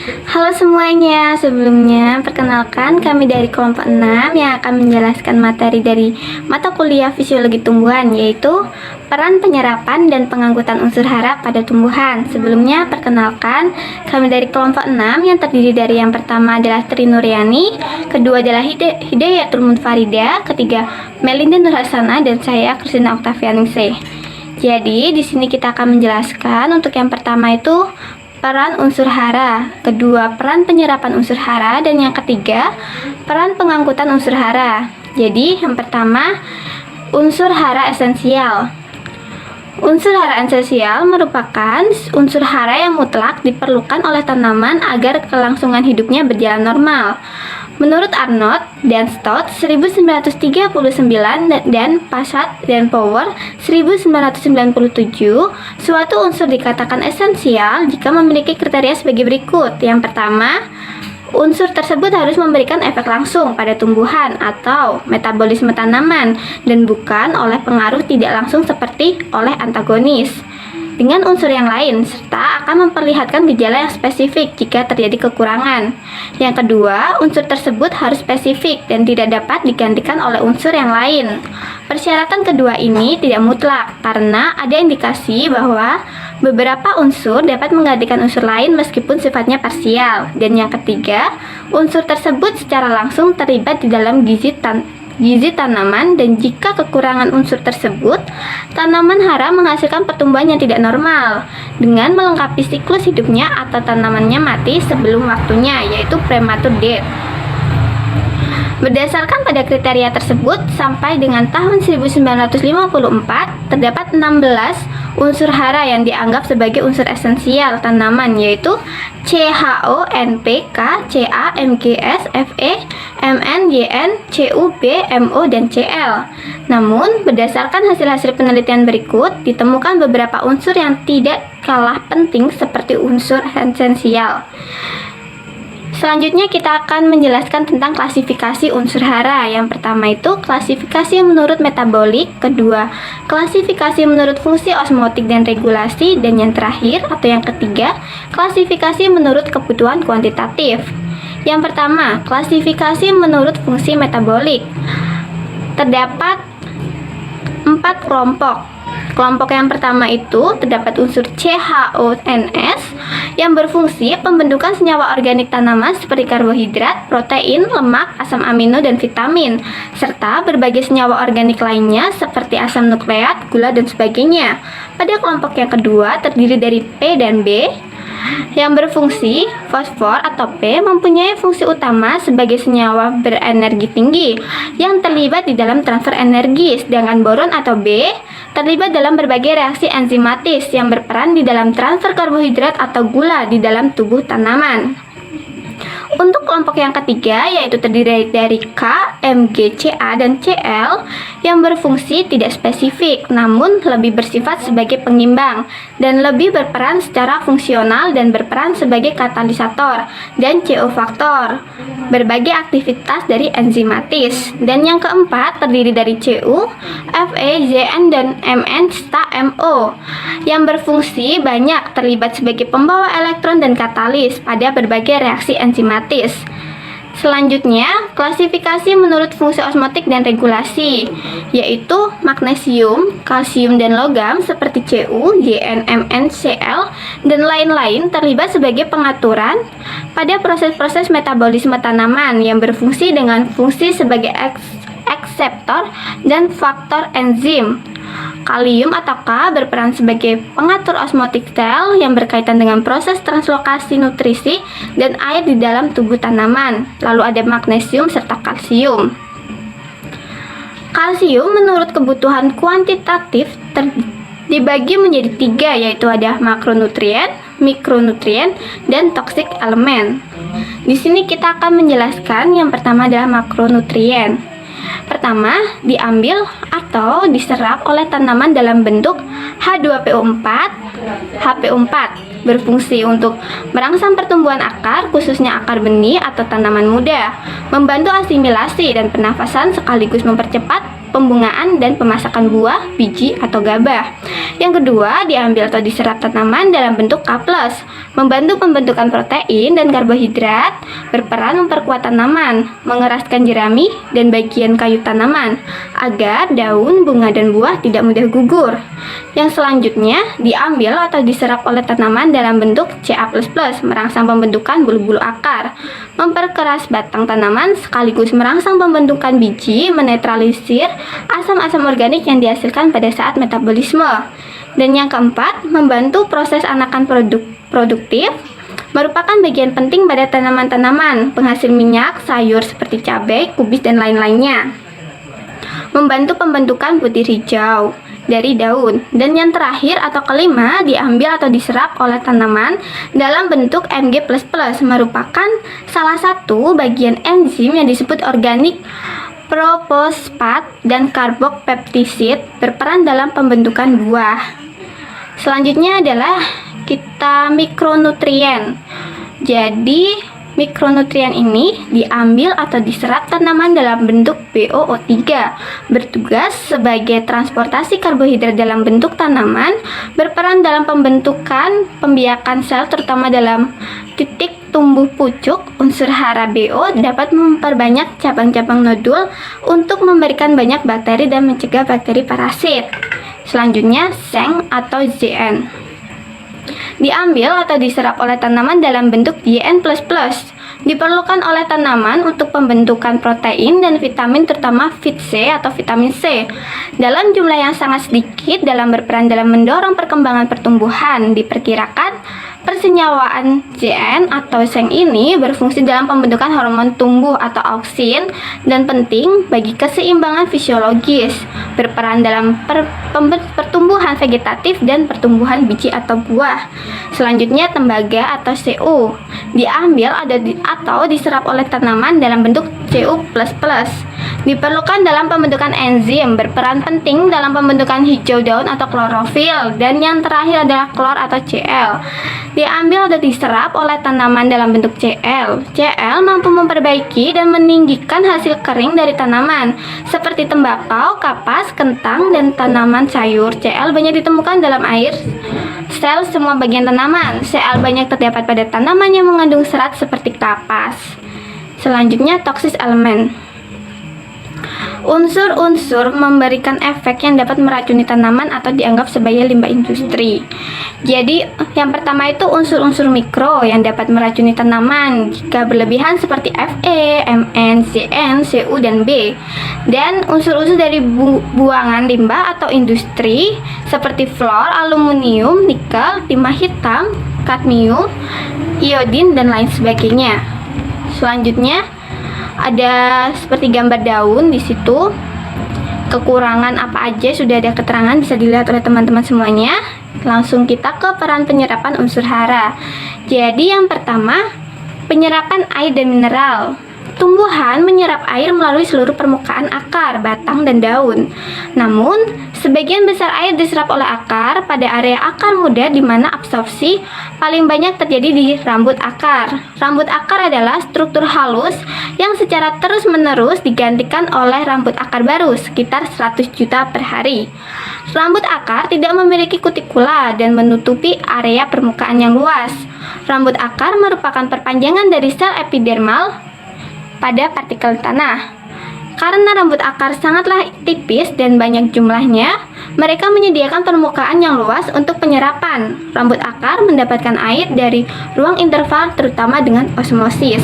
Halo semuanya, sebelumnya perkenalkan kami dari kelompok 6 yang akan menjelaskan materi dari mata kuliah fisiologi tumbuhan, yaitu peran penyerapan dan pengangkutan unsur hara pada tumbuhan. Sebelumnya perkenalkan kami dari kelompok 6 yang terdiri dari yang pertama adalah Tri Nuryani, kedua adalah Hidayatul Munfarida, ketiga Melinda Nurhasana, dan saya Kristina Oktavianingsih. Jadi di sini kita akan menjelaskan untuk yang pertama itu peran unsur hara, kedua peran penyerapan unsur hara, dan yang ketiga peran pengangkutan unsur hara. Jadi yang pertama unsur hara esensial. Unsur hara esensial merupakan unsur hara yang mutlak diperlukan oleh tanaman agar kelangsungan hidupnya berjalan normal. Menurut Arnold dan Stott 1939 dan Passat dan Power 1997, suatu unsur dikatakan esensial jika memiliki kriteria sebagai berikut. Yang pertama, unsur tersebut harus memberikan efek langsung pada tumbuhan atau metabolisme tanaman dan bukan oleh pengaruh tidak langsung seperti oleh antagonis dengan unsur yang lain, serta akan memperlihatkan gejala yang spesifik jika terjadi kekurangan. Yang kedua, unsur tersebut harus spesifik dan tidak dapat digantikan oleh unsur yang lain. Persyaratan kedua ini tidak mutlak karena ada indikasi bahwa beberapa unsur dapat menggantikan unsur lain meskipun sifatnya parsial. Dan yang ketiga, unsur tersebut secara langsung terlibat di dalam gizi tanaman, dan jika kekurangan unsur tersebut, tanaman hara menghasilkan pertumbuhan yang tidak normal dengan melengkapi siklus hidupnya atau tanamannya mati sebelum waktunya, yaitu premature death. Berdasarkan pada kriteria tersebut, sampai dengan tahun 1954 terdapat 16 unsur hara yang dianggap sebagai unsur esensial tanaman, yaitu CHO, NP, K, Ca, MgS, Fe, Mn, Yn, Cu, B, Mo, dan Cl. Namun, berdasarkan hasil-hasil penelitian berikut, ditemukan beberapa unsur yang tidak kalah penting seperti unsur esensial. Selanjutnya kita akan menjelaskan tentang klasifikasi unsur hara. Yang pertama itu klasifikasi menurut metabolik, kedua klasifikasi menurut fungsi osmotik dan regulasi, dan yang terakhir atau yang ketiga klasifikasi menurut kebutuhan kuantitatif. Yang pertama, klasifikasi menurut fungsi metabolik. Terdapat 4 kelompok. Kelompok yang pertama itu terdapat unsur CHONS yang berfungsi pembentukan senyawa organik tanaman seperti karbohidrat, protein, lemak, asam amino, dan vitamin, serta berbagai senyawa organik lainnya seperti asam nukleat, gula, dan sebagainya. Pada kelompok yang kedua terdiri dari P dan B yang berfungsi. Fosfor atau P mempunyai fungsi utama sebagai senyawa berenergi tinggi yang terlibat di dalam transfer energi, sedangkan boron atau B terlibat dalam berbagai reaksi enzimatis yang berperan di dalam transfer karbohidrat atau gula di dalam tubuh tanaman. Untuk kelompok yang ketiga, yaitu terdiri dari K, Mg, Ca, dan Cl yang berfungsi tidak spesifik namun lebih bersifat sebagai pengimbang dan lebih berperan secara fungsional dan berperan sebagai katalisator dan CO faktor berbagai aktivitas dari enzimatis. Dan yang keempat terdiri dari Cu, Fe, Zn, dan Mn serta Mo yang berfungsi banyak terlibat sebagai pembawa elektron dan katalis pada berbagai reaksi enzimatis. Selanjutnya, klasifikasi menurut fungsi osmotik dan regulasi, yaitu magnesium, kalsium, dan logam seperti Cu, Zn, Mn, Cl, dan lain-lain terlibat sebagai pengaturan pada proses-proses metabolisme tanaman yang berfungsi dengan fungsi sebagai ekseptor dan faktor enzim. Kalium atau K berperan sebagai pengatur osmotik sel yang berkaitan dengan proses translokasi nutrisi dan air di dalam tubuh tanaman. Lalu ada magnesium serta kalsium. Kalsium menurut kebutuhan kuantitatif dibagi menjadi 3, yaitu ada makronutrien, mikronutrien, dan toxic elemen. Di sini kita akan menjelaskan yang pertama adalah makronutrien. Pertama, diambil atau diserap oleh tanaman dalam bentuk H2PO4, HPO4, berfungsi untuk merangsang pertumbuhan akar, khususnya akar benih atau tanaman muda, membantu asimilasi dan pernafasan sekaligus mempercepat pembungaan dan pemasakan buah, biji, atau gabah. Yang kedua, diambil atau diserap tanaman dalam bentuk K+, membantu pembentukan protein dan karbohidrat, berperan memperkuat tanaman, mengeraskan jerami dan bagian kayu tanaman, agar daun, bunga, dan buah tidak mudah gugur. Yang selanjutnya, diambil atau diserap oleh tanaman dalam bentuk Ca++, merangsang pembentukan bulu-bulu akar, memperkeras batang tanaman sekaligus merangsang pembentukan biji, menetralisir asam-asam organik yang dihasilkan pada saat metabolisme. Dan yang keempat, membantu proses anakan produktif, merupakan bagian penting pada tanaman-tanaman penghasil minyak, sayur seperti cabai, kubis, dan lain-lainnya. Membantu pembentukan butir hijau dari daun. Dan yang terakhir atau kelima, diambil atau diserap oleh tanaman dalam bentuk Mg++, merupakan salah satu bagian enzim yang disebut organik profosfat dan karbopeptisid, berperan dalam pembentukan buah. Selanjutnya adalah kita mikronutrien. Jadi mikronutrien ini diambil atau diserap tanaman dalam bentuk BOO3, bertugas sebagai transportasi karbohidrat dalam bentuk tanaman, berperan dalam pembentukan pembiakan sel terutama dalam titik tumbuh pucuk. Unsur hara BO dapat memperbanyak cabang-cabang nodul untuk memberikan banyak bakteri dan mencegah bakteri parasit. Selanjutnya, Zn atau Zn. Diambil atau diserap oleh tanaman dalam bentuk Yn++. Diperlukan oleh tanaman untuk pembentukan protein dan vitamin terutama vit C atau vitamin C dalam jumlah yang sangat sedikit dalam berperan dalam mendorong perkembangan pertumbuhan. Diperkirakan persenyawaan Zn atau Zn ini berfungsi dalam pembentukan hormon tumbuh atau auksin dan penting bagi keseimbangan fisiologis, berperan dalam pertumbuhan vegetatif dan pertumbuhan biji atau buah. Selanjutnya, tembaga atau Cu. Diambil atau diserap oleh tanaman dalam bentuk Cu++. Diperlukan dalam pembentukan enzim, berperan penting dalam pembentukan hijau daun atau klorofil. Dan yang terakhir adalah klor atau Cl. Diambil atau diserap oleh tanaman dalam bentuk Cl. Cl mampu memperbaiki dan meninggikan hasil kering dari tanaman seperti tembakau, kapas, kentang, dan tanaman sayur. Cl banyak ditemukan dalam air sel semua bagian tanaman. Cl banyak terdapat pada tanaman yang mengandung serat seperti kapas. Selanjutnya, toksis elemen. Unsur-unsur memberikan efek yang dapat meracuni tanaman atau dianggap sebagai limbah industri. Jadi, yang pertama itu unsur-unsur mikro yang dapat meracuni tanaman jika berlebihan seperti Fe, Mn, Zn, Cu, dan B. Dan unsur-unsur dari buangan limbah atau industri seperti fluor, aluminium, nikel, timah hitam, kadmium, iodin, dan lain sebagainya. Selanjutnya, ada seperti gambar daun di situ. Kekurangan apa aja sudah ada keterangan, bisa dilihat oleh teman-teman semuanya. Langsung kita ke peran penyerapan unsur hara. Jadi yang pertama, penyerapan air dan mineral. Tumbuhan menyerap air melalui seluruh permukaan akar, batang, dan daun. Namun, sebagian besar air diserap oleh akar pada area akar muda di mana absorpsi paling banyak terjadi di rambut akar. Rambut akar adalah struktur halus yang secara terus-menerus digantikan oleh rambut akar baru sekitar 100 juta per hari. Rambut akar tidak memiliki kutikula dan menutupi area permukaan yang luas. Rambut akar merupakan perpanjangan dari sel epidermal pada partikel tanah. Karena rambut akar sangatlah tipis dan banyak jumlahnya, mereka menyediakan permukaan yang luas untuk penyerapan. Rambut akar mendapatkan air dari ruang interval terutama dengan osmosis.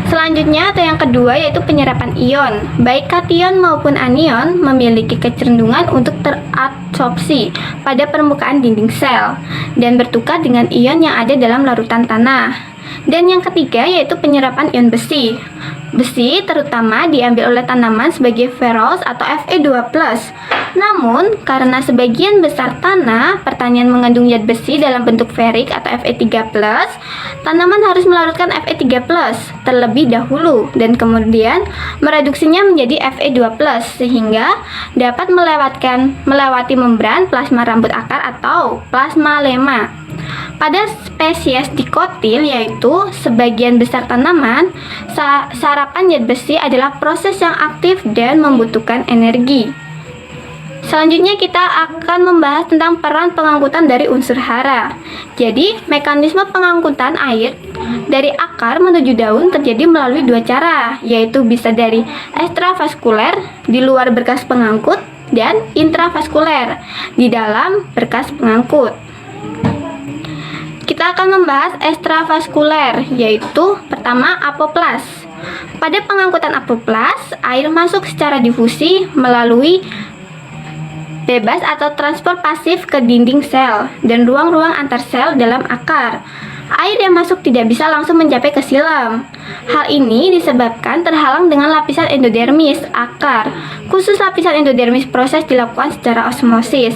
Selanjutnya atau yang kedua yaitu penyerapan ion. Baik kation maupun anion memiliki kecenderungan untuk terabsorpsi pada permukaan dinding sel dan bertukar dengan ion yang ada dalam larutan tanah. Dan yang ketiga yaitu penyerapan ion besi. Besi terutama diambil oleh tanaman sebagai ferrous atau Fe2+. Namun, karena sebagian besar tanah pertanian mengandung zat besi dalam bentuk ferik atau Fe3+, tanaman harus melarutkan Fe3+ terlebih dahulu dan kemudian mereduksinya menjadi Fe2+, sehingga dapat melewati membran plasma rambut akar atau plasma lema. Pada spesies dikotil, yaitu sebagian besar tanaman, sarapan zat besi adalah proses yang aktif dan membutuhkan energi. Selanjutnya kita akan membahas tentang peran pengangkutan dari unsur hara. Jadi, mekanisme pengangkutan air dari akar menuju daun terjadi melalui dua cara, yaitu bisa dari ekstravaskuler di luar berkas pengangkut dan intravaskuler di dalam berkas pengangkut. Kita akan membahas ekstravaskuler, yaitu pertama apoplas. Pada pengangkutan apoplas, air masuk secara difusi melalui bebas atau transport pasif ke dinding sel dan ruang-ruang antar sel dalam akar. Air yang masuk tidak bisa langsung mencapai ke silam. Hal ini disebabkan terhalang dengan lapisan endodermis akar. Khusus lapisan endodermis proses dilakukan secara osmosis.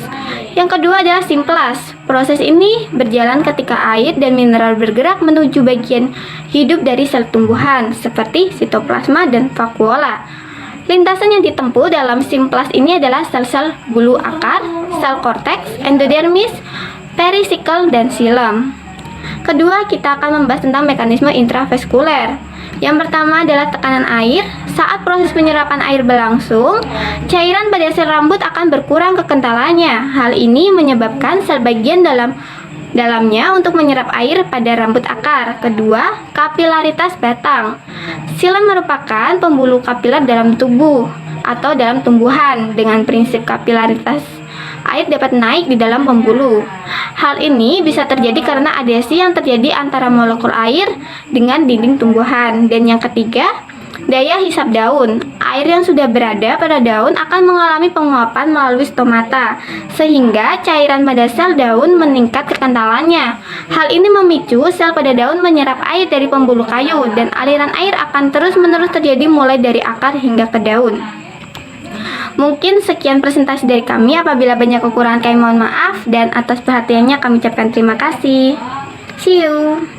Yang kedua adalah simplas. Proses ini berjalan ketika air dan mineral bergerak menuju bagian hidup dari sel tumbuhan seperti sitoplasma dan vakuola. Lintasan yang ditempuh dalam simplas ini adalah sel-sel bulu akar, sel korteks, endodermis, perisikel, dan silem. Kedua, kita akan membahas tentang mekanisme intravaskuler. Yang pertama adalah tekanan air. Saat proses penyerapan air berlangsung, cairan pada sel rambut akan berkurang kekentalannya. Hal ini menyebabkan sel bagian dalamnya untuk menyerap air pada rambut akar. Kedua, kapilaritas batang. Silem merupakan pembuluh kapiler dalam tubuh atau dalam tumbuhan. Dengan prinsip kapilaritas, air dapat naik di dalam pembuluh. Hal ini bisa terjadi karena adhesi yang terjadi antara molekul air dengan dinding tumbuhan. Dan yang ketiga, daya hisap daun. Air yang sudah berada pada daun akan mengalami penguapan melalui stomata, sehingga cairan pada sel daun meningkat kekentalannya. Hal ini memicu sel pada daun menyerap air dari pembuluh kayu, dan aliran air akan terus-menerus terjadi mulai dari akar hingga ke daun. Mungkin sekian presentasi dari kami. Apabila banyak kekurangan kami mohon maaf, dan atas perhatiannya kami ucapkan terima kasih. See you.